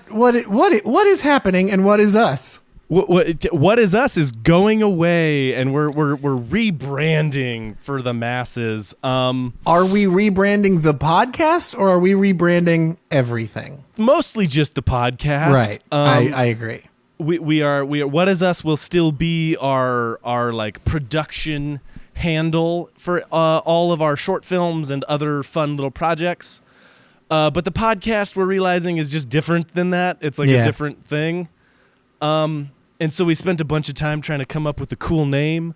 what is happening, and what is us? What is us is going away, and we're rebranding for the masses. Are we rebranding the podcast, or are we rebranding everything? Mostly just the podcast, right? I agree. We are what is us will still be our like production handle for all of our short films and other fun little projects. But the podcast, we're realizing, is just different than that. It's like a different thing. And so we spent a bunch of time trying to come up with a cool name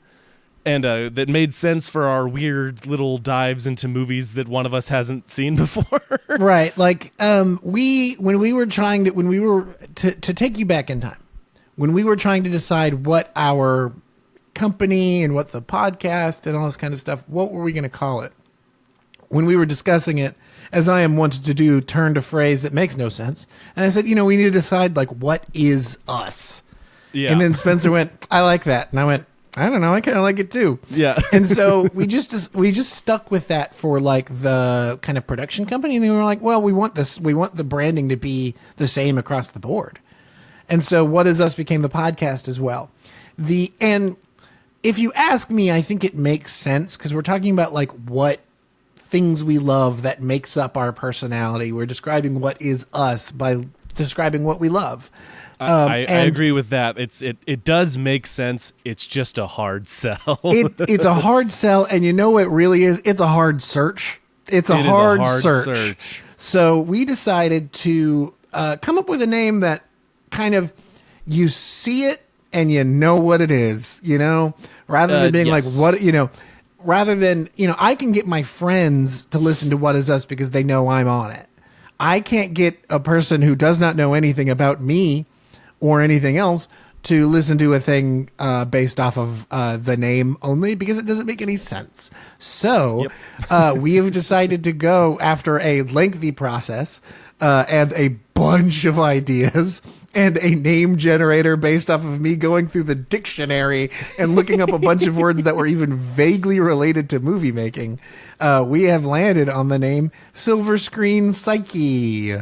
and that made sense for our weird little dives into movies that one of us hasn't seen before. Right. Like when we were to take you back in time, when we were trying to decide what our company and what the podcast and all this kind of stuff, what were we going to call it? When we were discussing it, as I am wanted to do, turned a phrase that makes no sense. And I said, we need to decide, like, what is us? Yeah. And then Spencer went, I like that. And I went, I don't know, I kind of like it too. Yeah. And so we just stuck with that for, like, the kind of production company. And then we were like, well, we want the branding to be the same across the board. And so What Is Us became the podcast as well. And if you ask me, I think it makes sense because we're talking about, like, what things we love that makes up our personality. We're describing what is us by describing what we love. I agree with that. It does make sense. It's just a hard sell. It's a hard sell, and you know what it really is? It's a hard search. It's a hard search. So we decided to come up with a name that kind of, you see it and you know what it is, rather than being like, what, rather than, I can get my friends to listen to What Is Us because they know I'm on it. I can't get a person who does not know anything about me or anything else to listen to a thing based off of the name only because it doesn't make any sense. So we have decided to go after a lengthy process and a bunch of ideas and a name generator based off of me going through the dictionary and looking up a bunch of words that were even vaguely related to movie making. We have landed on the name Silver Screen Psyche.